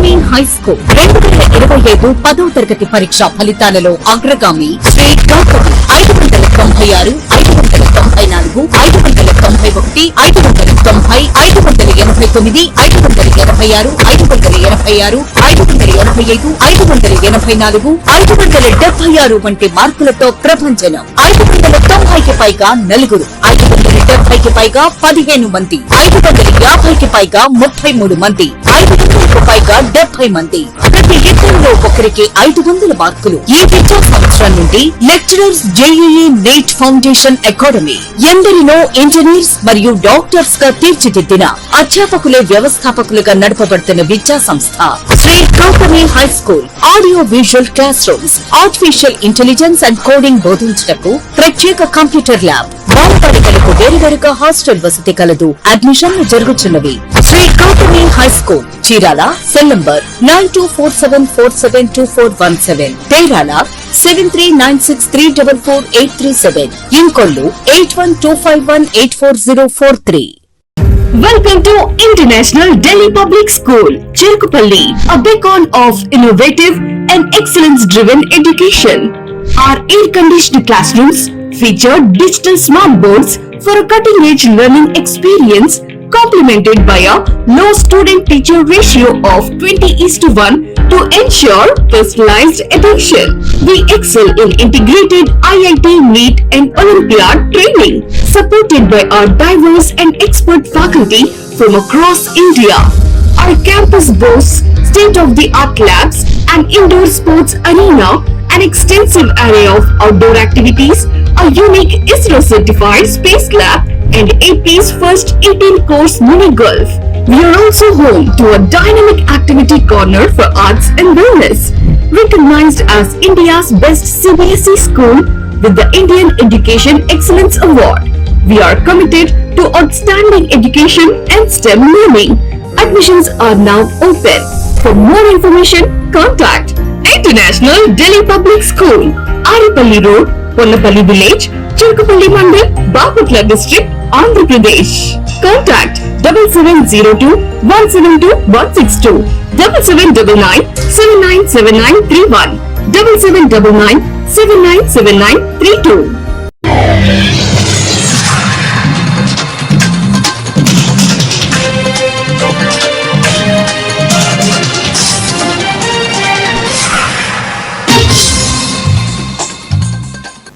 Gautami high school 2025 10వ తరగతి పరీక్ష ఫలితాలలో అగ్రగామి శ్రీ గౌతమి 596, 594, 591, 590, 589, 586, 586, 585, 584, 576 వంటి మార్కులతో ప్రభంజనం. 590కి పైగా నలుగురు, 570కి పైగా 15 మంది, 550కి పైగా 33 మంది, 500కు పైగా 70 మంది. ప్రతి ఇద్దరిలో ఒకరికి 500 మార్కులు. ఈ విద్యా సంవత్సరం నుండి lecturers JEE NEET foundation academy ఎందరినో ఇంజనీర్స్ మరియు డాక్టర్స్ గా తీర్చిదిద్దిన అధ్యాపకులే వ్యవస్థాపకులుగా నడపబడుతున్న విద్యా సంస్థ Shri Gautami high school. Audio visual classrooms, artificial intelligence and coding బోధించటకు ప్రత్యేక కంప్యూటర్ ల్యాబ్, బాలబాలికలకు వేరువేరుగా హాస్టల్ వసతి కలదు. అడ్మిషన్లు జరుగుతున్నవి. Shri Gautami high school, Chirala. Cell number 9247472417, తేరాల 7396344837, Inkollu 8125184043. Welcome to International Delhi Public School, Cherkupalli, a beacon of innovative and excellence-driven education. Our air-conditioned classrooms feature digital smart boards for a cutting-edge learning experience, complemented by a low student-teacher ratio of 20:1 to ensure personalized attention. We excel in integrated IIT, NEET and Olympiad training, supported by our diverse and expert faculty from across India. Our campus boasts state-of-the-art labs, an indoor sports arena, an extensive array of outdoor activities, a unique ISRO-certified space lab, and AP's first 18-course mini golf. We are also home to a dynamic activity corner for arts and wellness. Recognized as India's best CBSE school with the Indian Education Excellence Award, we are committed to outstanding education and STEM learning. Admissions are now open. For more information, contact International Delhi Public School, Aripalli Road, Ponnapalli Village, Cherkupalli Mandal, Bapatla District, Andhra Pradesh. Contact 7702-172-162, 7799-797931, 7799-797932.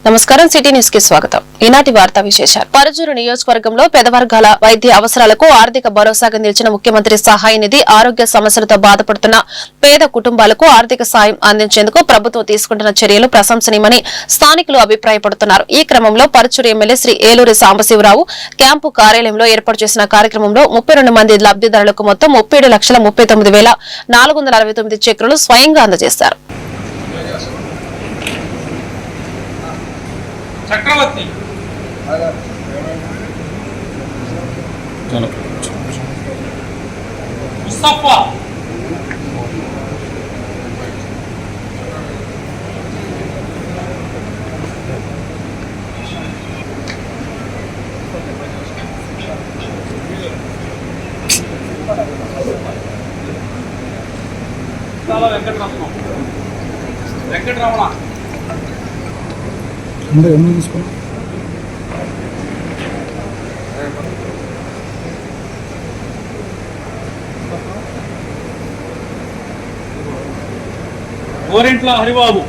నమస్కారం, city news కి స్వాగతం. ఈనాటి వార్తా విశేషాలు. పరుచూరు నియోజకవర్గంలో పేద వర్గాల వైద్య అవసరాలకు ఆర్థిక భరోసాగా నిలిచిన ముఖ్యమంత్రి సహాయ నిధి ఆరోగ్య సమస్యలతో బాధపడుతున్న పేద కుటుంబాలకు ఆర్థిక సాయం అందించేందుకు ప్రభుత్వం తీసుకుంటున్న చర్యలు ప్రశంసనీయమని స్థానికులు అభిప్రాయపడుతున్నారు. ఈ క్రమంలో పరుచూరు ఎమ్మెల్యే శ్రీ ఏలూరి సాంబశివరావు క్యాంపు కార్యాలయంలో ఏర్పాటు చేసిన కార్యక్రమంలో 32 మంది లబ్దిదారులకు మొత్తం 37,39,469 చెక్కులు స్వయంగా అందజేశారు. చక్రవర్తి ముస్తఫా వెంకటరమణ తీసుకున్నాం. గోరెంట్ల హరిబాబు,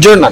చూడండి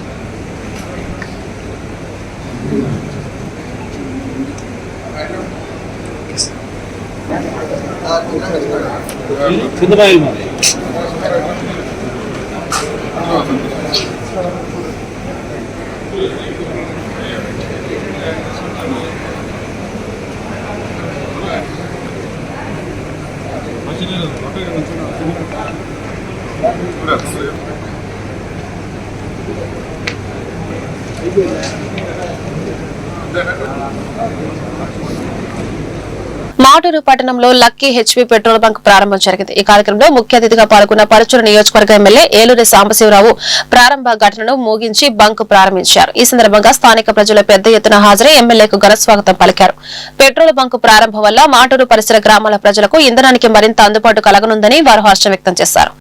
మాటూరు పట్టణంలో లక్కీ హెచ్పీ పెట్రోల్ బంక్ ప్రారంభం జరిగింది. ఈ కార్యక్రమంలో ముఖ్య అతిథిగా పాల్గొన్న పరుచూరు నియోజకవర్గ ఎమ్మెల్యే ఏలూరి సాంబశివరావు ప్రారంభ ఘటనను ముగించి బంక్ ప్రారంభించారు. ఈ సందర్భంగా స్థానిక ప్రజలు పెద్ద ఎత్తున హాజరై ఎమ్మెల్యేకు ఘన స్వాగతం పలికారు. పెట్రోల్ బంక్ ప్రారంభం వల్ల మాటూరు పరిసర గ్రామాల ప్రజలకు ఇంధనానికి మరింత అందుబాటు కలగనుందని వారు హర్షం వ్యక్తం చేశారు.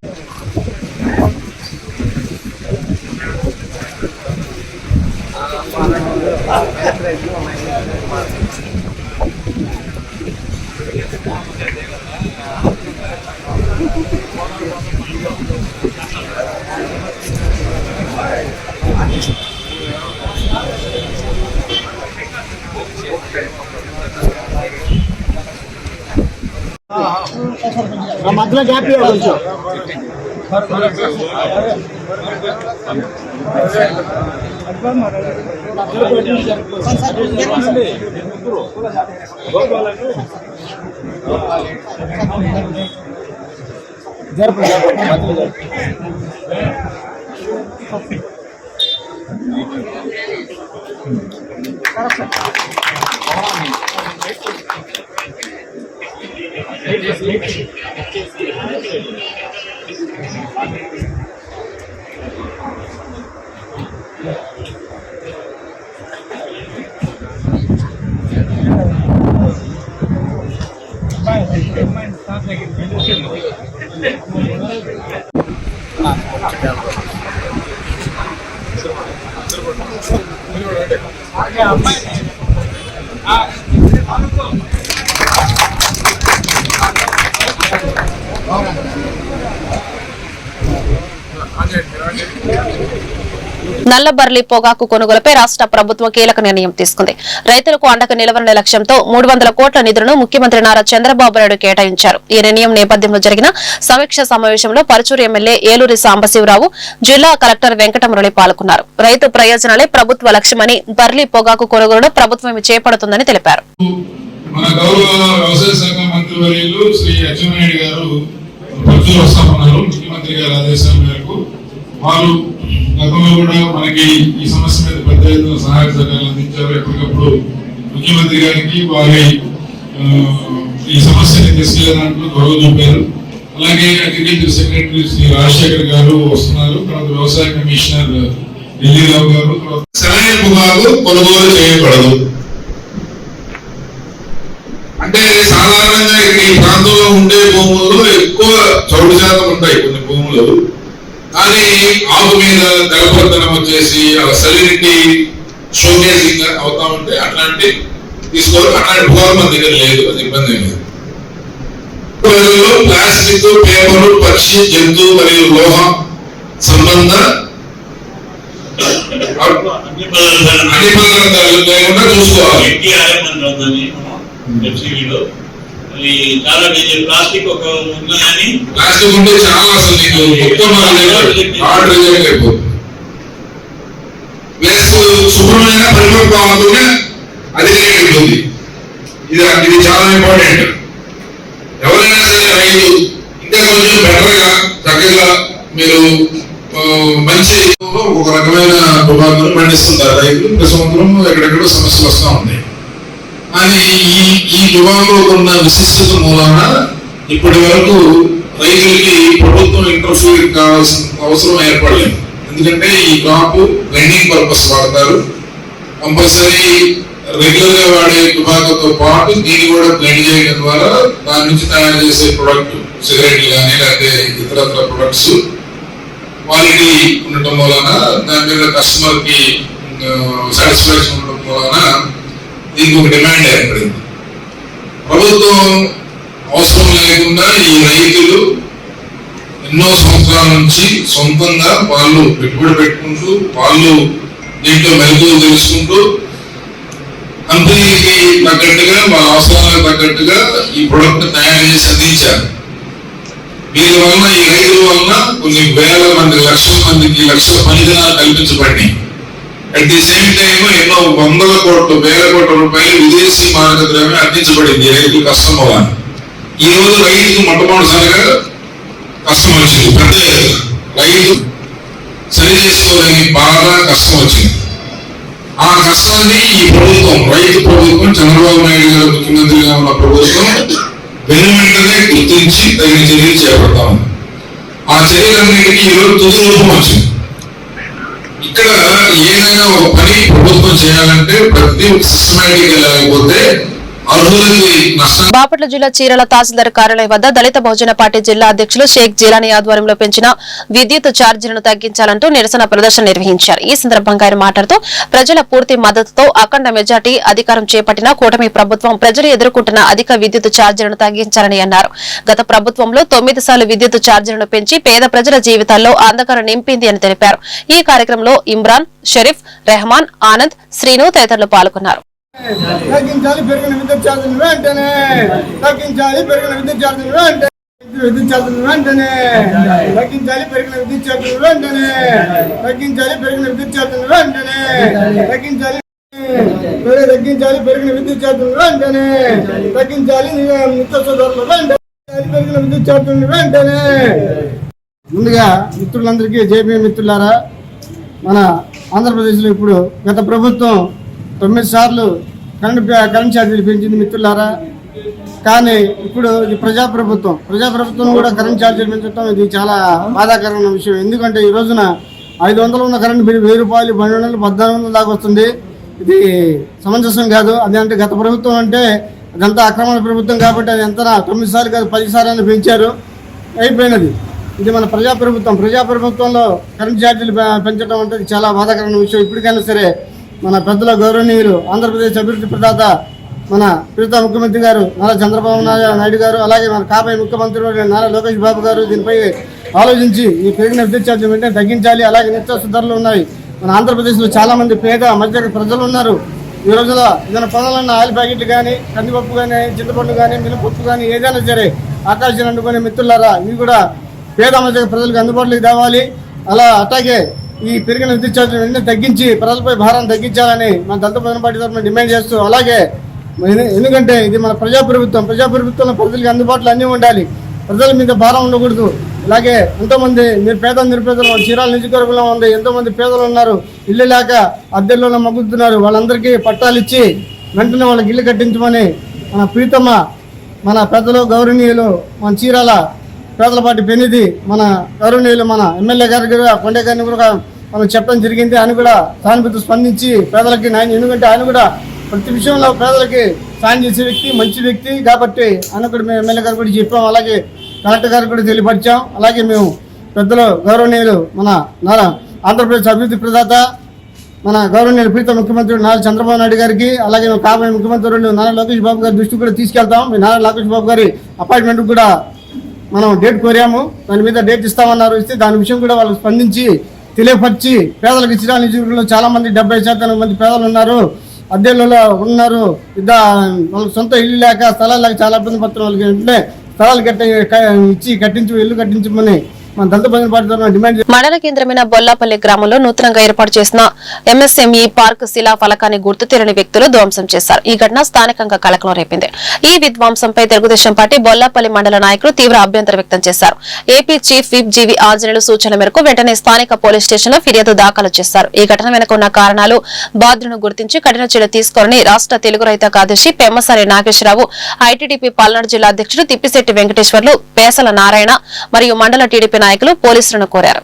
మధ్యలో గ్యాప్ కొంచెం నల్లబర్లి పొగాకు కొనుగోలుపై రాష్ట్ర ప్రభుత్వం కీలక నిర్ణయం తీసుకుంది. రైతులకు అండగా నిలవరనే లక్ష్యంతో 300 కోట్ల నిధులను ముఖ్యమంత్రి నారా చంద్రబాబు నాయుడు కేటాయించారు. ఈ నిర్ణయం నేపథ్యంలో జరిగిన సమీక్ష సమావేశంలో పరుచూరు ఎమ్మెల్యే ఏలూరి సాంబశివరావు, జిల్లా కలెక్టర్ వెంకటమురళి పాల్గొన్నారు. రైతు ప్రయోజనాలే ప్రభుత్వ లక్ష్యమని బర్లీ పొగాకు కొనుగోలును ప్రభుత్వం చేపడుతుందని తెలిపారు. మన గౌరవ వ్యవసాయ శాఖ మంత్రి వర్యులు శ్రీ అచ్చెన్నాయుడు గారు పరుచూరు వస్తామన్నారు. ముఖ్యమంత్రి గారి ఆదేశాల మేరకు వారు గతంలో కూడా మనకి ఈ సమస్య మీద పెద్ద ఎత్తున సహాయ సహకారాలు అందించారు. ఎప్పటికప్పుడు ముఖ్యమంత్రి గారికి వారి ఈ సమస్యని తీసుకెళ్లే దాంట్లో గౌరవ చూపారు. అలాగే అగ్రికల్చర్ సెక్రటరీ శ్రీ రాజశేఖర్ గారు వస్తున్నారు. తర్వాత వ్యవసాయ కమిషనర్ ఢిల్లీరావు గారు. సరైన పొగాకు కొనుగోలు చేయబడదు అంటే సాధారణంగా ఈ ప్రాంతంలో ఉండే భూముల్లో ఎక్కువ చౌడు శాతం ఉంటాయి కొన్ని భూములు. కానీ ఆకు మీద తెలపదనం వచ్చేసి సలినిటీ షోకేసింగ్ అవుతా ఉంటే అట్లాంటి తీసుకోవాలి. అట్లాంటి పొగాకు మన దగ్గర లేదు, అది ఇబ్బంది లేదు. ప్లాస్టిక్, పేపరు, పక్షి, జంతు మరియు లోహ సంబంధ అన్ని పదార్థాలు లేకుండా చూసుకోవాలి. ప్లాస్టిక్ ఉంటే చాలా అసలు అయిపోతుంది. ప్లస్ శుభ్రమైన పరిపక్వతతోనే అది ఉంటుంది. ఇది చాలా ఇంపార్టెంట్. ఎవరైనా సరే రైతు ఇంకా కొంచెం బెటర్ గా చక్కగా మీరు మంచి ఒక రకమైన పొగాకును పండిస్తుంటారు రైతులు. ఇంత సంవత్సరం ఎక్కడెక్కడో సమస్యలు వస్తూ ఉన్నాయి. కానీ ఈ పొగాకులో ఉన్న విశిష్టత మూలన ఇప్పటి వరకు రైతులకి ప్రభుత్వం ఇంటర్ఫీర్ కావాల్సిన అవసరం ఏర్పడలేదు. ఎందుకంటే ఈ క్రాప్ గ్రైండింగ్ పర్పస్ వాడతారు. కంపల్సరీ రెగ్యులర్ గా వాడే పొగాకుతో పాటు దీన్ని కూడా బ్లెండ్ చేయడం ద్వారా దాని నుంచి తయారు చేసే ప్రొడక్ట్ సిగరెట్లు కానీ లేకపోతే ఇతరత్ర ప్రొడక్ట్స్ క్వాలిటీ ఉండటం వలన, దాని మీద కస్టమర్ కి సాటిస్ఫాక్షన్ ఉండటం వలన దీనికి ఒక డిమాండ్ ఏర్పడింది. ప్రభుత్వం అవసరం లేకుండా ఈ రైతులు ఎన్నో సంవత్సరాల నుంచి సొంతంగా వాళ్ళు పెట్టుబడి పెట్టుకుంటూ, వాళ్ళు దీంట్లో మెలకువలు తెలుసుకుంటూ, కంపెనీకి తగ్గట్టుగా వాళ్ళ అవసరాలకు తగ్గట్టుగా ఈ ప్రొడక్ట్ తయారు చేసి అందించారు. దీని వలన, ఈ రైతుల వలన కొన్ని వేల మంది, లక్షల మందికి లక్షల పనిదినాలు కల్పించబడి, అట్ ది సేమ్ టైం ఎన్నో వందల కోట్ల, వేల కోట్ల రూపాయలు విదేశీ మారక ద్రవ్యం అందించబడింది రైతులు కష్టం వల్ల. ఈ రోజు రైతుకు మొట్టమొదటిసారిగా కష్టం వచ్చింది. పెద్ద రైతు సరి చేసుకోలేని బాగా కష్టం వచ్చింది. ఆ కష్టాన్ని ఈ ప్రభుత్వం, రైతు ప్రభుత్వం, చంద్రబాబు నాయుడు గారు ముఖ్యమంత్రిగా ఉన్న ప్రభుత్వం వెంటనే గుర్తించి తగిన చర్యలు చేపడతా ఉంది. ఆ చర్యలన్నింటినీ ఈరోజు తుది రూపం వచ్చింది. ఇక్కడ ఏదైనా ఒక పని ప్రభుత్వం చేయాలంటే ప్రతి సిస్టమేటిక్ గా లేకపోతే బాపట్ల జిల్లా చీరాల తహసీల్దార్ కార్యాలయం వద్ద దళిత బహుజన పార్టీ జిల్లా అధ్యక్షులు షేక్ జీలానీ ఆధ్వర్యంలో పెంచిన విద్యుత్ ఛార్జీలను తగ్గించాలంటూ నిరసన ప్రదర్శన నిర్వహించారు. ఈ సందర్భంగా ఆయన మాట్లాడుతూ ప్రజల పూర్తి మద్దతుతో అఖండ మెజార్టీ అధికారం చేపట్టిన కూటమి ప్రభుత్వం ప్రజలు ఎదుర్కొంటున్న అధిక విద్యుత్ ఛార్జీలను తగ్గించాలని అన్నారు. గత ప్రభుత్వంలో 9 సార్లు విద్యుత్ ఛార్జీలను పెంచి పేద ప్రజల జీవితాల్లో అంధకారం నింపింది అని తెలిపారు. ఈ కార్యక్రమంలో ఇమ్రాన్, షరీఫ్, రెహమాన్, ఆనంద్, శ్రీను తదితరులు పాల్గొన్నారు. తగ్గించాలి పెరిగిన విద్యుత్ ఛార్జీలు వెంటనే, తగ్గించాలి పెరిగిన విద్యుత్ ఛార్జీలు వెంటనే, విద్యుత్ ఛార్జీలు వెంటనే, తగ్గించాలి పెరిగిన విద్యుత్ ఛార్జీలు వెంటనే, తగ్గించాలి పెరిగిన విద్యుత్ ఛార్జీలు వెంటనే, తగ్గించాలి తగ్గించాలి పెరిగిన విద్యుత్ ఛార్జీలు వెంటనే, తగ్గించాలి నిత్యావసర ధరలు వెంటనే, పెరిగిన విద్యుత్ ఛార్జీలు వెంటనే. ముందుగా మిత్రులందరికీ జేబీ మిత్రులారా, మన ఆంధ్రప్రదేశ్లో ఇప్పుడు గత ప్రభుత్వం 9 సార్లు కరెంట్ ఛార్జీలు పెంచింది మిత్రులారా. కానీ ఇప్పుడు ఇది ప్రజాప్రభుత్వం కూడా కరెంట్ ఛార్జీలు పెంచడం ఇది చాలా బాధాకరమైన విషయం. ఎందుకంటే ఈ రోజున 500 ఉన్న కరెంట్ బిల్ 1000 రూపాయలు, 1200, 1400 దాకా వస్తుంది. ఇది సమంజసం కాదు. అదంటే గత ప్రభుత్వం అంటే అదంతా అక్రమణ ప్రభుత్వం కాబట్టి అది ఎంత 9 సార్లు కాదు 10 సార్లు పెంచారు, అయిపోయినది. ఇది మన ప్రజాప్రభుత్వంలో కరెంట్ ఛార్జీలు పెంచడం అంటే చాలా బాధాకరమైన విషయం. ఇప్పటికైనా సరే మన పెద్దల గౌరవనీయులు ఆంధ్రప్రదేశ్ అభివృద్ధి ప్రదాత మన ప్రీత ముఖ్యమంత్రి గారు నారా చంద్రబాబు నాయుడు గారు, అలాగే మన కాబోయే ముఖ్యమంత్రి నారా లోకేష్ బాబు గారు దీనిపై ఆలోచించి ఈ పెరిగిన విద్యుత్ ఛార్జీలు వెంటనే తగ్గించాలి. అలాగే నిత్యావసర ధరలు ఉన్నాయి. మన ఆంధ్రప్రదేశ్లో చాలా మంది పేద మధ్య ప్రజలు ఉన్నారు. ఈ రోజులో ఏదైనా పొలాలన్న ఆయిల్ ప్యాకెట్లు కానీ, కందిపప్పు కానీ, చింతపండు కానీ, మినపప్పు కానీ ఏదైనా సరే ఆకాశాన్ని అందుకునే మిత్రులారా, ఇవి కూడా పేద మధ్య ప్రజలకు అందుబాటులోకి తేవాలి. అలా అట్లాగే ఈ పెరిగిన విద్యుత్ ఛార్జీలు వెంటనే తగ్గించి ప్రజలపై భారాన్ని తగ్గించాలని మన దళిత బహుజన పార్టీ తరఫున డిమాండ్ చేస్తూ, అలాగే ఎందుకంటే ఇది మన ప్రజాప్రభుత్వంలో ప్రజలకు అందుబాటులో అన్నీ ఉండాలి, ప్రజల మీద భారం ఉండకూడదు. అలాగే ఎంతోమంది నిరుపేదలు చీరాల నియోజకవర్గంలో ఉంది, ఎంతోమంది పేదలు ఉన్నారు, ఇల్లు లేక అద్దెల్లో మగ్గుతున్నారు. వాళ్ళందరికీ పట్టాలు ఇచ్చి వెంటనే వాళ్ళకి ఇల్లు కట్టించమని మన ప్రీతమ్మ, మన పెద్దలు గౌరవనీయులు, మన చీరాల పేదల పార్టీ పెనిది మన గౌరవనీయులు మన ఎమ్మెల్యే గారికి కొండే గారిని కూడా మనం చెప్పడం జరిగింది. ఆయన కూడా సానుభూతి స్పందించి పేదలకి న్యాయం, ఎందుకంటే ఆయన కూడా ప్రతి విషయంలో పేదలకి సాయం చేసే వ్యక్తి, మంచి వ్యక్తి కాబట్టి ఆయన కూడా మేము ఎమ్మెల్యే గారు కూడా చెప్పాం, అలాగే కలెక్టర్ గారికి కూడా తెలియపరిచాం. అలాగే మేము పెద్దలు గౌరవనీయులు మన ఆంధ్రప్రదేశ్ అభివృద్ధి ప్రదాత మన గౌరవనీయులు ప్రీత ముఖ్యమంత్రి నారా చంద్రబాబు నాయుడు గారికి, అలాగే మేము కాబోయే ముఖ్యమంత్రులు నారా లోకేష్ బాబు గారి దృష్టికి కూడా తీసుకెళ్తాం. మీ నారా లోకేష్ బాబు గారి అపాయింట్మెంట్ కూడా మనం డేట్ కోరాము, దాని మీద డేట్ ఇస్తామన్నారు. ఇస్తే దాని విషయం కూడా వాళ్ళు స్పందించి తెలియపరిచి పేదలకు చీరాల నియోజకవర్గంలో చాలా మంది 70% మంది పేదలు ఉన్నారు, అద్దెలలో ఉన్నారు, వాళ్ళకి సొంత ఇల్లు లేక స్థలాలు లేక చాలా ఇబ్బంది పడుతున్న వాళ్ళకి వెంటనే స్థలాలు కట్టించి ఇల్లు కట్టించమని మన దళిత బహుజన పార్టీ తరఫున డిమాండ్. మండల కేంద్రమైన బొల్లాపల్లి గ్రామంలో నూతనంగా ఏర్పాటు చేసిన ఎంఎస్ఎంఈ పార్క్ శిలా ఫలకాన్ని గుర్తు తెలియని వ్యక్తులు ధ్వంసం చేశారు. ఈ ఘటన స్థానికంగా కలకలం రేపింది. ఈ విధ్వంసంపై తెలుగుదేశం పార్టీ బొల్లాపల్లి మండల నాయకులు తీవ్ర అభ్యంతరం వ్యక్తం చేశారు. ఏపీ చీఫ్ విప్ జీవి ఆంజనేయులు సూచన మేరకు వెంటనే స్థానిక పోలీస్ స్టేషన్ లో ఫిర్యాదు దాఖలు చేశారు. ఈ ఘటన వెనుక ఉన్న కారణాలు, బాధ్యులను గుర్తించి కఠిన చర్య తీసుకోవాలని రాష్ట్ర తెలుగు రైతు కార్యదర్శి పెమ్మసారి నాగేశ్వరరావు, ఐటీడీపీ పల్నాడు జిల్లా అధ్యక్షుడు తిప్పిశెట్టి వెంకటేశ్వర్లు, పేసల నారాయణ మరియు మండల టీడీపీ నాయకులు పోలీసులను కోరారు.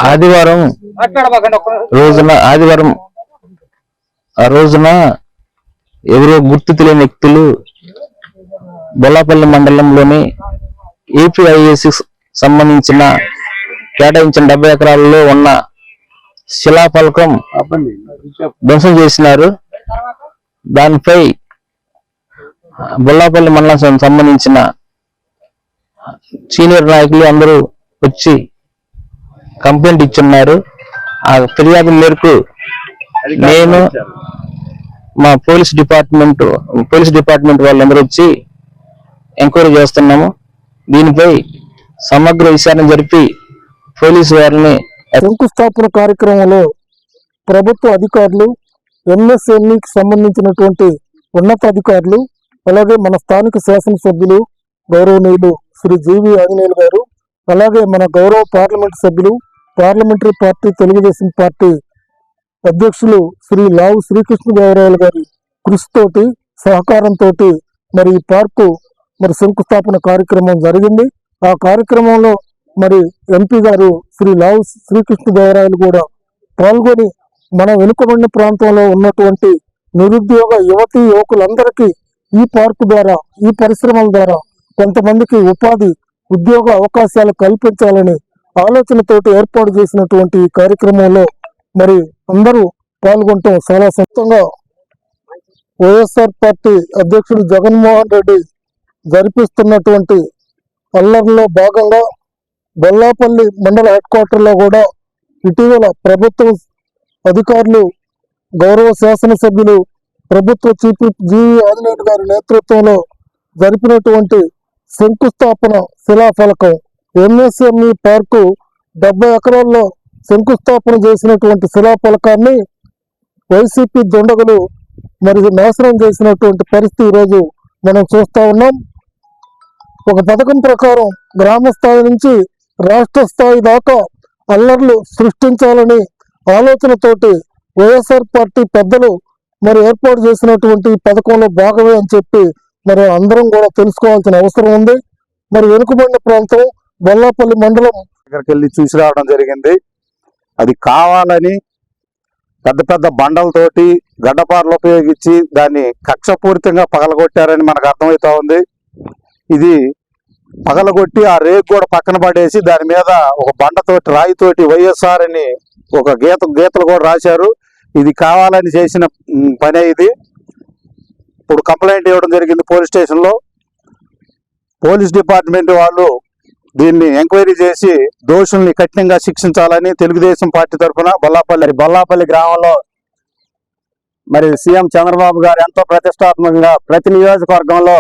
ఆదివారం రోజున ఎవరో గుర్తు తెలియని వ్యక్తులు బొల్లాపల్లి మండలంలోని ఏపీఐఏసి సంబంధించిన కేటాయించిన 70 ఎకరాలలో ఉన్న శిలాఫలకం ధ్వంసం చేసినారు. దానిపై బొల్లాపల్లి మండలం సంబంధించిన సీనియర్ నాయకులు అందరూ వచ్చి కంప్లైంట్ ఇచ్చున్నారు. ఆ ఫిర్యాదు మేరకు నేను మా పోలీస్ డిపార్ట్మెంట్ వాళ్ళందరూ వచ్చి ఎంక్వైరీ చేస్తున్నాము. దీనిపై సమగ్ర విచారణ జరిపి పోలీసు వారిని శంకుస్థాపన కార్యక్రమంలో ప్రభుత్వ అధికారులు, ఎంఎస్ఎంఈకి సంబంధించినటువంటి ఉన్నతాధికారులు, అలాగే మన స్థానిక శాసనసభ్యులు గౌరవనీయులు శ్రీ జీవి ఆంజనేయులు గారు, అలాగే మన గౌరవ పార్లమెంట్ సభ్యులు, పార్లమెంటరీ పార్టీ తెలుగుదేశం పార్టీ అధ్యక్షులు శ్రీ లావు శ్రీకృష్ణదేవరాయలు గారి కృషితోటి, సహకారంతో మరి ఈ పార్కు మరి శంకుస్థాపన కార్యక్రమం జరిగింది. ఆ కార్యక్రమంలో మరి ఎంపీ గారు శ్రీ లావు శ్రీకృష్ణదేవరాయలు కూడా పాల్గొని మన వెనుకబడిన ప్రాంతంలో ఉన్నటువంటి నిరుద్యోగ యువతీ యువకులందరికీ ఈ పార్కు ద్వారా, ఈ పరిశ్రమల ద్వారా కొంతమందికి ఉద్యోగ అవకాశాలు కల్పించాలని ఆలోచనతోటి ఏర్పాటు చేసినటువంటి ఈ కార్యక్రమంలో మరి అందరూ పాల్గొనటం చాలా సొంతంగా వైఎస్ఆర్ పార్టీ అధ్యక్షుడు జగన్మోహన్ రెడ్డి జరిపిస్తున్నటువంటి అల్లర్లో భాగంగా బొల్లాపల్లి మండల హెడ్ క్వార్టర్లో కూడా ఇటీవల ప్రభుత్వ అధికారులు, గౌరవ శాసనసభ్యులు, ప్రభుత్వ చీఫ్ జీవి ఆంజనేయులు గారి నేతృత్వంలో జరిపినటువంటి శంకుస్థాపన శిలాఫలకం ఎంఎస్ఎంఈ పార్కు 70 ఎకరాల్లో శంకుస్థాపన చేసినటువంటి శిలాఫలకాన్ని వైసీపీ దుండగులు మరి నాశనం చేసినటువంటి పరిస్థితి ఈరోజు మనం చూస్తా ఉన్నాం. ఒక పథకం ప్రకారం గ్రామ స్థాయి నుంచి రాష్ట్ర స్థాయి దాకా అల్లర్లు సృష్టించాలని ఆలోచనతోటి వైఎస్ఆర్ పార్టీ పెద్దలు మరి ఏర్పాటు చేసినటువంటి పథకంలో భాగమే అని చెప్పి మరి అందరం కూడా తెలుసుకోవాల్సిన అవసరం ఉంది. మరి వెనుకబడిన ప్రాంతం బొల్లాపల్లి మండలం దగ్గరికి వెళ్ళి చూసి రావడం జరిగింది. అది కావాలని పెద్ద పెద్ద బండలతోటి గడ్డపారలు ఉపయోగించి దాన్ని కక్షపూరితంగా పగలగొట్టారని మనకు అర్థమవుతా ఉంది. ఇది పగలగొట్టి ఆ రేకు కూడా పక్కన పడేసి దాని మీద ఒక బండతోటి, రాయితోటి వైఎస్ఆర్ అని ఒక గీతలు కూడా రాశారు. ఇది కావాలని చేసిన పనే ఇది. ఇప్పుడు కంప్లైంట్ ఇవ్వడం జరిగింది పోలీస్ స్టేషన్లో. పోలీస్ డిపార్ట్మెంట్ వాళ్ళు దీన్ని ఎంక్వైరీ చేసి దోషుల్ని కఠినంగా శిక్షించాలని తెలుగుదేశం పార్టీ తరఫున బొల్లాపల్లి గ్రామంలో మరి సీఎం చంద్రబాబు గారు ఎంతో ప్రతిష్టాత్మకంగా ప్రతి నియోజకవర్గంలో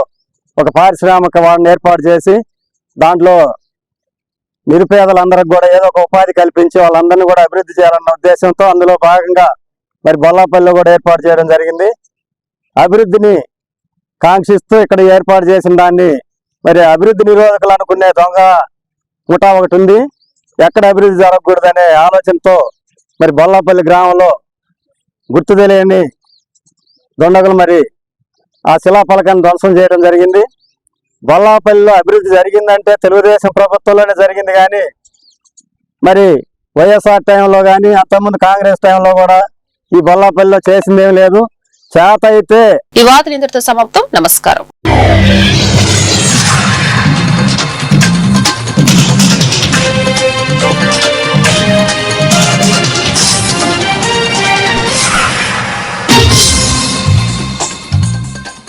ఒక పారిశ్రామిక వాడిని ఏర్పాటు చేసి దాంట్లో నిరుపేదలందరికి కూడా ఏదో ఒక ఉపాధి కల్పించి వాళ్ళందరినీ కూడా అభివృద్ధి చేయాలన్న ఉద్దేశంతో అందులో భాగంగా మరి బొల్లాపల్లిలో కూడా ఏర్పాటు చేయడం జరిగింది. అభివృద్ధిని కాంక్షిస్తూ ఇక్కడ ఏర్పాటు చేసిన దాన్ని మరి అభివృద్ధి నిరోధకులు అనుకునే దొంగ ముఠా ఒకటి ఉంది. ఎక్కడ అభివృద్ధి జరగకూడదనే ఆలోచనతో మరి బొల్లాపల్లి గ్రామంలో గుర్తు తెలియని దొండగులు మరి ఆ శిలాఫలకాన్ని ధ్వంసం చేయడం జరిగింది. బొల్లాపల్లిలో అభివృద్ధి జరిగిందంటే తెలుగుదేశం ప్రభుత్వంలోనే జరిగింది, కానీ మరి వైఎస్ఆర్ టైంలో కానీ అంతకుముందు కాంగ్రెస్ టైంలో కూడా ఈ బొల్లాపల్లిలో చేసిందేం లేదు. చేత అయితే ఈ వార్తలు ఇంతటితో సమాప్తం. నమస్కారం.